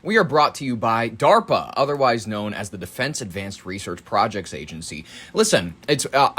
We are brought to you by DARPA, otherwise known as the Defense Advanced Research Projects Agency. Listen,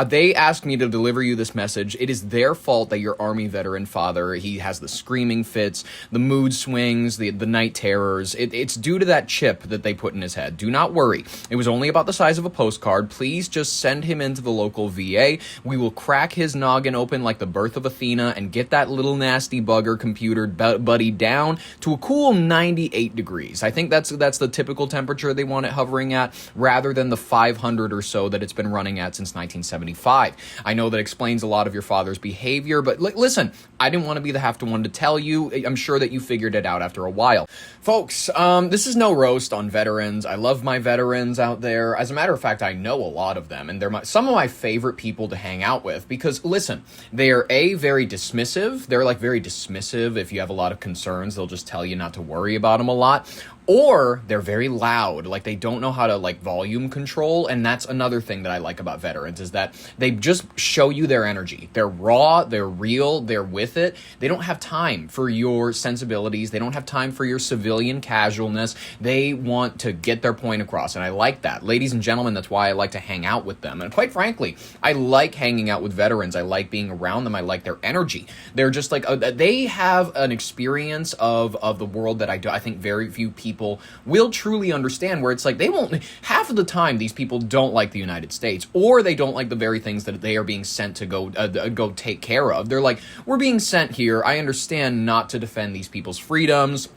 they asked me to deliver you this message. It is their fault that your Army veteran father, he has the screaming fits, the mood swings, the night terrors. It's due to that chip that they put in his head. Do not worry. It was only about the size of a postcard. Please just send him into the local VA. We will crack his noggin open like the birth of Athena and get that little nasty bugger computer buddy down to a cool 98 degrees. I think that's the typical temperature they want it hovering at, rather than the 500 or so that it's been running at since 1975. I know that explains a lot of your father's behavior, but listen, I didn't want to be the one to tell you. I'm sure that you figured it out after a while. Folks, this is no roast on veterans. I love my veterans out there. As a matter of fact, I know a lot of them, and they're some of my favorite people to hang out with because, listen, they're very dismissive. They're very dismissive. If you have a lot of concerns, they'll just tell you not to worry about them a lot. Or they're very loud, they don't know how to volume control, and that's another thing that I like about veterans is that they just show you their energy. They're raw, they're real, they're with it. They don't have time for your sensibilities. They don't have time for your civilian casualness. They want to get their point across, and I like that. Ladies and gentlemen, that's why I like to hang out with them. And quite frankly, I like hanging out with veterans. I like being around them. I like their energy. They're just they have an experience of the world that I think very few people will truly understand, where it's they won't, half of the time these people don't like the United States, or they don't like the very things that they are being sent to go take care of. They're we're being sent here. I understand not to defend these people's freedoms.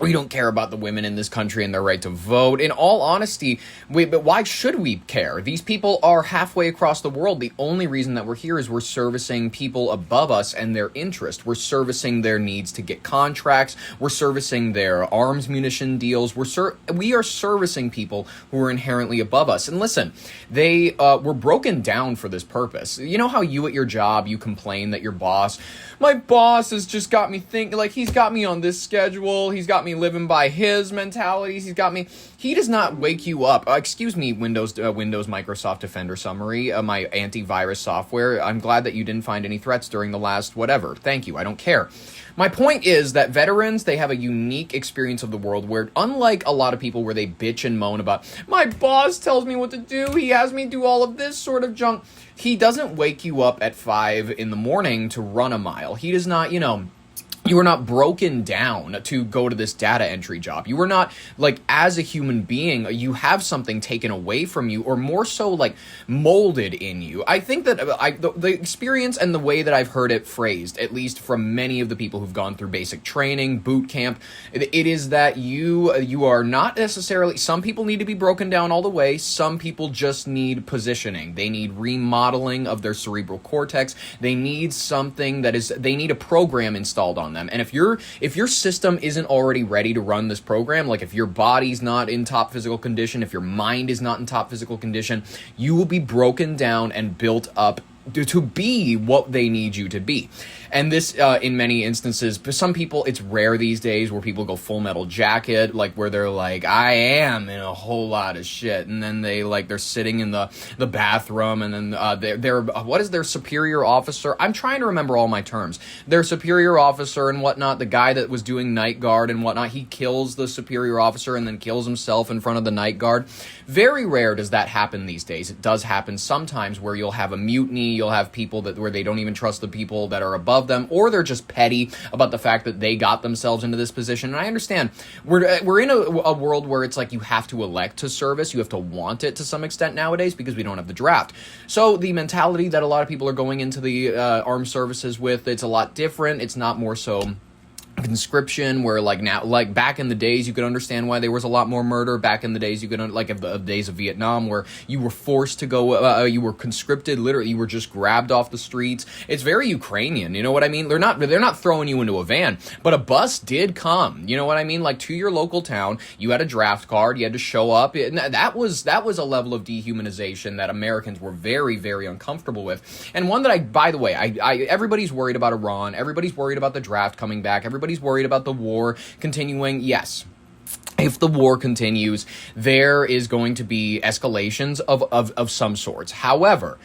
We don't care about the women in this country and their right to vote. In all honesty, but why should we care? These people are halfway across the world. The only reason that we're here is we're servicing people above us and their interest. We're servicing their needs to get contracts. We're servicing their arms munition deals. We are servicing people who are inherently above us. And listen, they were broken down for this purpose. You know how you at your job, you complain that my boss has just got me thinking, he's got me on this schedule. He's got me living by his mentalities. He does not wake you up. Excuse me, Windows Microsoft Defender Summary, my antivirus software. I'm glad that you didn't find any threats during the last whatever. Thank you. I don't care. My point is that veterans, they have a unique experience of the world where, unlike a lot of people where they bitch and moan about, my boss tells me what to do, he has me do all of this sort of junk, he doesn't wake you up at 5 in the morning to run a mile. He does not, you are not broken down to go to this data entry job. You are not, as a human being, you have something taken away from you, or more so, molded in you. I think that the experience and the way that I've heard it phrased, at least from many of the people who've gone through basic training, boot camp, it is that you are not necessarily, some people need to be broken down all the way. Some people just need positioning. They need remodeling of their cerebral cortex. They need something they need a program installed on them. And if your system isn't already ready to run this program, if your body's not in top physical condition, if your mind is not in top physical condition, you will be broken down and built up to be what they need you to be. And this, in many instances, for some people, it's rare these days where people go Full Metal Jacket, where they're I am in a whole lot of shit. And then they're sitting in the bathroom, and then they're what is their superior officer? I'm trying to remember all my terms. Their superior officer and whatnot, the guy that was doing night guard and whatnot, he kills the superior officer and then kills himself in front of the night guard. Very rare does that happen these days. It does happen sometimes where you'll have a mutiny, you'll have people where they don't even trust the people that are above them, or they're just petty about the fact that they got themselves into this position. And I understand we're in a world where it's you have to elect to service, you have to want it to some extent nowadays because we don't have the draft. So the mentality that a lot of people are going into the armed services with, it's a lot different. It's not more so conscription, where now, back in the days, you could understand why there was a lot more murder. Back in the days, you could the days of Vietnam, where you were forced to go, you were conscripted, literally, you were just grabbed off the streets. It's very Ukrainian, you know what I mean? They're not throwing you into a van, but a bus did come, you know what I mean? To your local town, you had a draft card, you had to show up, and that was a level of dehumanization that Americans were very, very uncomfortable with, and one that by the way, everybody's worried about Iran, everybody's worried about the draft coming back, everybody's worried about the war continuing. Yes, if the war continues, there is going to be escalations of some sorts. However,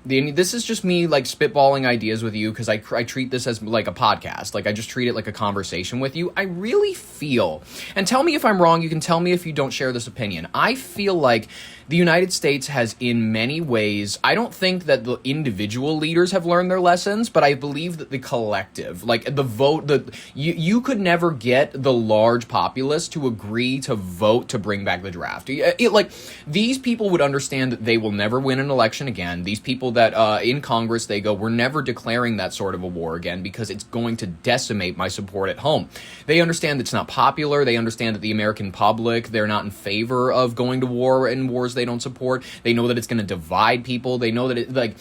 this is just me like spitballing ideas with you because I treat this as like a podcast. Like I just treat it like a conversation with you. I really feel, and tell me if I'm wrong, you can tell me if you don't share this opinion. I feel like the United States has in many ways, I don't think that the individual leaders have learned their lessons, but I believe that the collective, like the vote, you could never get the large populace to agree to vote to bring back the draft. Like these people would understand that they will never win an election again. These people that in Congress, they go, we're never declaring that sort of a war again because it's going to decimate my support at home. They understand it's not popular. They understand that the American public, they're not in favor of going to war and wars they don't support. They know that it's going to divide people. They know that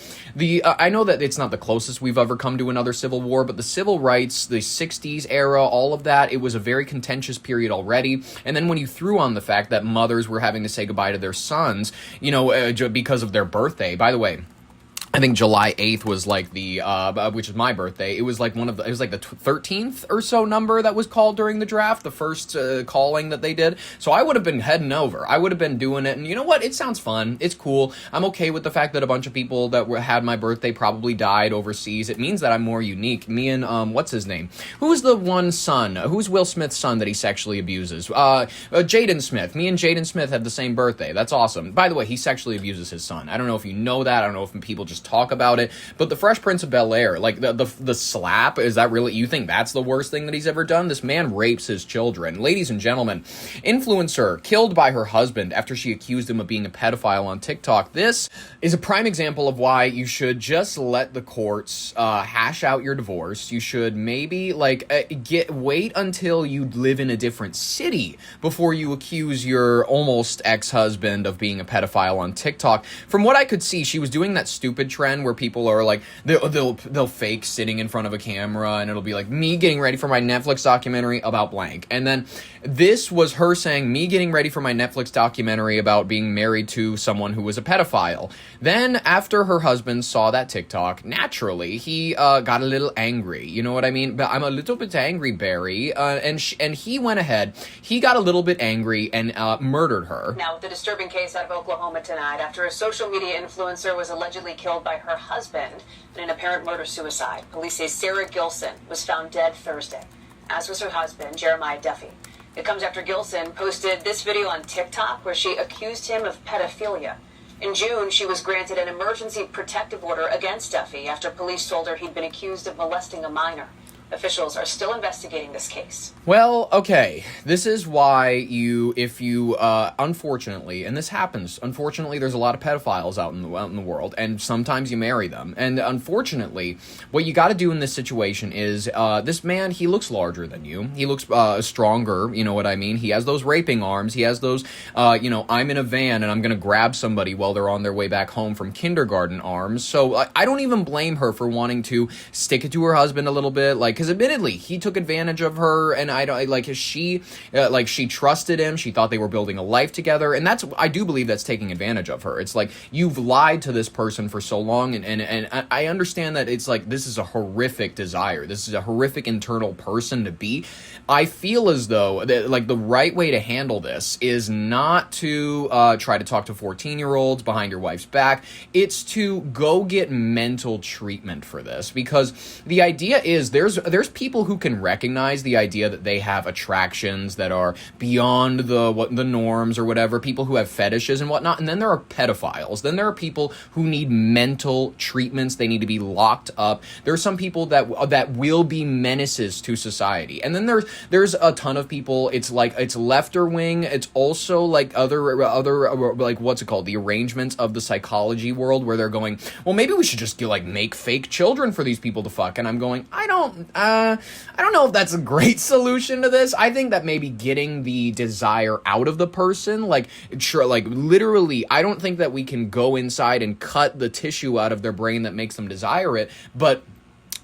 I know that it's not the closest we've ever come to another civil war, but the civil rights, the 60s era, all of that, it was a very contentious period already. And then when you threw on the fact that mothers were having to say goodbye to their sons, because of their birthday. By the way, I think July 8th was like the, which is my birthday. It was like it was like the 13th or so number that was called during the draft, the first calling that they did. So I would have been heading over. I would have been doing it. And you know what? It sounds fun. It's cool. I'm okay with the fact that a bunch of people that had my birthday probably died overseas. It means that I'm more unique. Me and, what's his name? Who's the one son? Who's Will Smith's son that he sexually abuses? Jaden Smith. Me and Jaden Smith have the same birthday. That's awesome. By the way, he sexually abuses his son. I don't know if you know that. I don't know if people just talk about it, but the Fresh Prince of Bel-Air, like the slap, is that really, you think that's the worst thing that he's ever done? This man rapes his children. Ladies and gentlemen, influencer killed by her husband after she accused him of being a pedophile on TikTok. This is a prime example of why you should just let the courts hash out your divorce. You should maybe wait until you live in a different city before you accuse your almost ex-husband of being a pedophile on TikTok. From what I could see, she was doing that stupid trend where people are like, they'll fake sitting in front of a camera and it'll be like me getting ready for my Netflix documentary about blank. And then this was her saying me getting ready for my Netflix documentary about being married to someone who was a pedophile. Then after her husband saw that TikTok, naturally he got a little angry. You know what I mean? But I'm a little bit angry, Barry. And he went ahead. He got a little bit angry and murdered her. Now with the disturbing case out of Oklahoma tonight after a social media influencer was allegedly killed by her husband in an apparent murder-suicide. Police say Sarah Gilson was found dead Thursday, as was her husband, Jeremiah Duffy. It comes after Gilson posted this video on TikTok where she accused him of pedophilia. In June, she was granted an emergency protective order against Duffy after police told her he'd been accused of molesting a minor. Officials are still investigating this case. Well, okay, this is why unfortunately, and this happens, unfortunately, there's a lot of pedophiles out in the world, and sometimes you marry them. And unfortunately, what you got to do in this situation is, this man, he looks larger than you. He looks stronger, you know what I mean? He has those raping arms. He has those, I'm in a van and I'm going to grab somebody while they're on their way back home from kindergarten arms. So I don't even blame her for wanting to stick it to her husband a little bit, because admittedly, he took advantage of her, and she trusted him. She thought they were building a life together, and I do believe that's taking advantage of her. It's like, you've lied to this person for so long, and I understand that it's like, this is a horrific desire. This is a horrific internal person to be. I feel as though that, like, the right way to handle this is not to try to talk to 14-year-olds behind your wife's back. It's to go get mental treatment for this, because the idea is there's people who can recognize the idea that they have attractions that are beyond the norms or whatever, people who have fetishes and whatnot, and then there are pedophiles. Then there are people who need mental treatments. They need to be locked up. There are some people that will be menaces to society. And then there's a ton of people, it's like, it's left or wing, it's also like other like, what's it called, the arrangements of the psychology world, where they're going, well, maybe we should just make fake children for these people to fuck. And I'm going, I don't know if that's a great solution to this. I think that maybe getting the desire out of the person, literally, I don't think that we can go inside and cut the tissue out of their brain that makes them desire it, but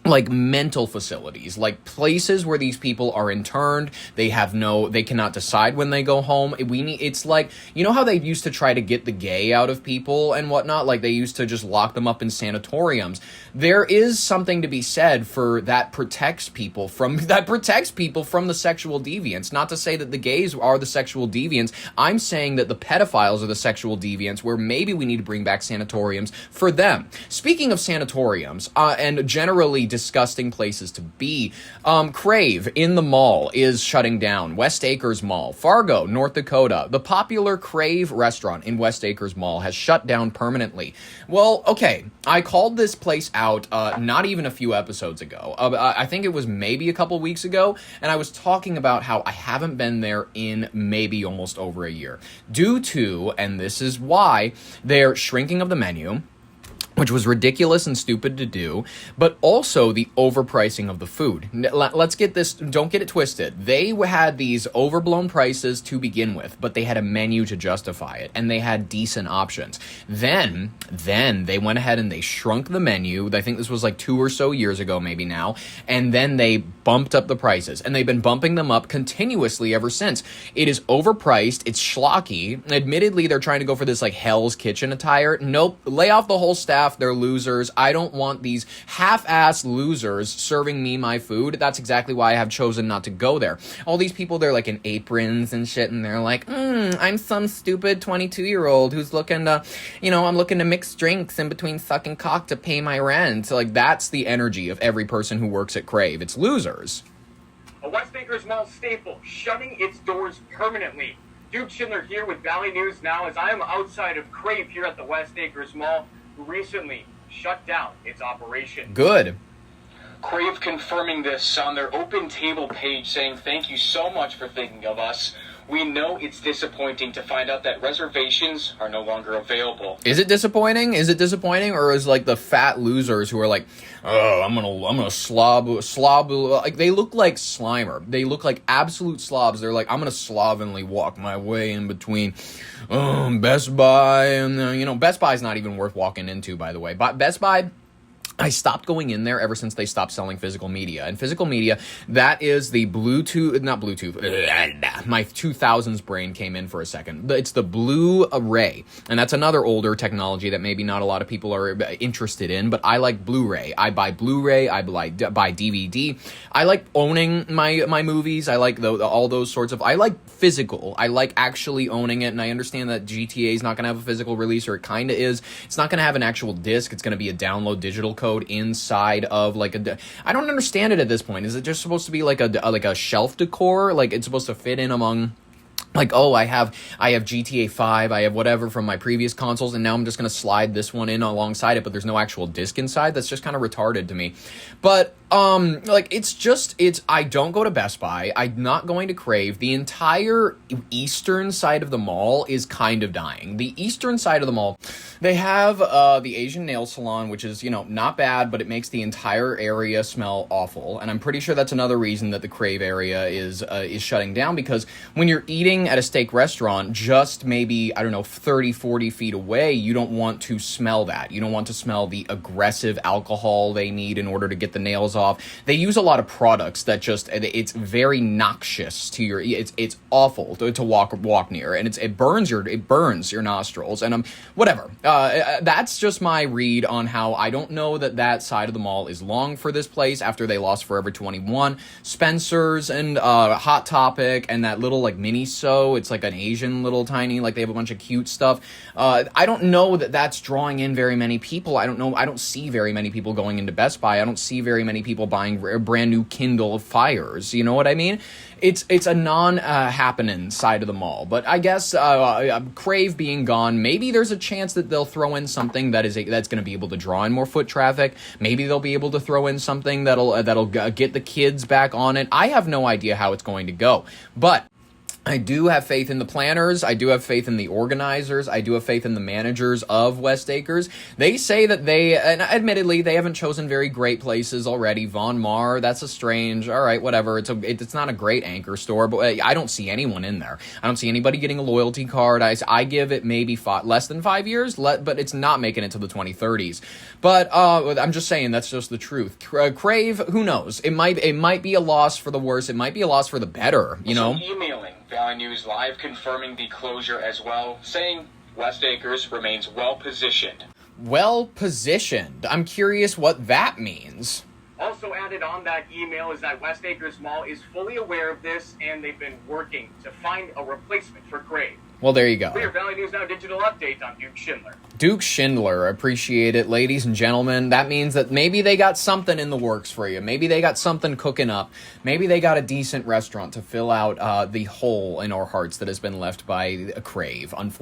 like mental facilities, like places where these people are interned. They cannot decide when they go home. It's like, you know how they used to try to get the gay out of people and whatnot? Like they used to just lock them up in sanatoriums. There is something to be said for that protects people from the sexual deviants. Not to say that the gays are the sexual deviants. I'm saying that the pedophiles are the sexual deviants, where maybe we need to bring back sanatoriums for them. Speaking of sanatoriums, and generally disgusting places to be, CRAVE in the mall is shutting down. West Acres Mall, Fargo, North Dakota. The popular CRAVE restaurant in West Acres Mall has shut down permanently. Well, okay, I called this place out not even a few episodes ago. I think it was maybe a couple weeks ago, and I was talking about how I haven't been there in maybe almost over a year. Due to, and this is why, their shrinking of the menu, which was ridiculous and stupid to do, but also the overpricing of the food. Let's get this, don't get it twisted. They had these overblown prices to begin with, but they had a menu to justify it, and they had decent options. Then they went ahead and they shrunk the menu. I think this was like 2 or so years ago, maybe now, and then they bumped up the prices, and they've been bumping them up continuously ever since. It is overpriced, it's schlocky. Admittedly, they're trying to go for this like Hell's Kitchen attire. Nope, lay off the whole staff. They're losers. I don't want these half-ass losers serving me my food. That's exactly why I have chosen not to go there. All these people, they're like in aprons and shit, and they're like, I'm some stupid 22-year-old who's looking to, I'm looking to mix drinks in between sucking cock to pay my rent. Like, that's the energy of every person who works at CRAVE. It's losers. A West Acres Mall staple shutting its doors permanently. Duke Schindler here with Valley News Now, as I am outside of CRAVE here at the West Acres Mall, who recently shut down its operation. Good. CRAVE confirming this on their open table page, saying thank you so much for thinking of us. We know it's disappointing to find out that reservations are no longer available. Is it disappointing? Or is like the fat losers who are like, oh, I'm gonna slob, like they look like Slimer. They look like absolute slobs. They're like, I'm gonna slovenly walk my way in between Best Buy and Best Buy's not even worth walking into, by the way. But Best Buy, I stopped going in there ever since they stopped selling physical media. And physical media, that is the my 2000s brain came in for a second. It's the Blu-ray. And that's another older technology that maybe not a lot of people are interested in, but I like Blu-ray. I buy Blu-ray, I buy DVD. I like owning my movies. I like all those sorts of, I like physical. I like actually owning it, and I understand that GTA is not going to have a physical release, or it kind of is. It's not going to have an actual disc. It's going to be a download digital code inside of like I don't understand it at this point. Is it just supposed to be like a shelf decor? Like it's supposed to fit in among, like, oh, I have GTA 5, I have whatever from my previous consoles, and now I'm just going to slide this one in alongside it, but there's no actual disc inside? That's just kind of retarded to me. But I don't go to Best Buy. I'm not going to CRAVE. The entire eastern side of the mall is kind of dying. The eastern side of the mall, they have the Asian nail salon, which is, not bad, but it makes the entire area smell awful. And I'm pretty sure that's another reason that the CRAVE area is shutting down, because when you're eating at a steak restaurant, just maybe, 30, 40 feet away, you don't want to smell that. You don't want to smell the aggressive alcohol they need in order to get the nails off. They use a lot of products that just, it's very noxious to your, it's awful to walk near, and it burns your nostrils, and whatever. That's just my read on how I don't know that side of the mall is long for this place after they lost Forever 21, Spencer's, and Hot Topic, and that little like Miniso. It's like an Asian little tiny, like they have a bunch of cute stuff. I don't know that's drawing in very many people. I don't see very many people going into Best Buy. I don't see very many people buying brand new Kindle Fires. You know what I mean? It's a non-happening side of the mall. But I guess CRAVE being gone, maybe there's a chance that they'll throw in something that's going to be able to draw in more foot traffic. Maybe they'll be able to throw in something that'll get the kids back on it. I have no idea how it's going to go. But I do have faith in the planners. I do have faith in the organizers. I do have faith in the managers of West Acres. They say that and admittedly, they haven't chosen very great places already. Von Maur, that's a strange, all right, whatever. It's not a great anchor store, but I don't see anyone in there. I don't see anybody getting a loyalty card. I give it maybe less than 5 years, but it's not making it to the 2030s. But I'm just saying, that's just the truth. Crave, who knows? It might be a loss for the worse. It might be a loss for the better, you know? Emailing Valley News Live confirming the closure as well, saying West Acres remains well-positioned. Well-positioned? I'm curious what that means. Also added on that email is that West Acres Mall is fully aware of this, and they've been working to find a replacement for Crave. Well, there you go. For your Valley News Now digital update, I'm Duke Schindler. Duke Schindler, appreciate it. Ladies and gentlemen, that means that maybe they got something in the works for you. Maybe they got something cooking up. Maybe they got a decent restaurant to fill out the hole in our hearts that has been left by Crave, unfortunately.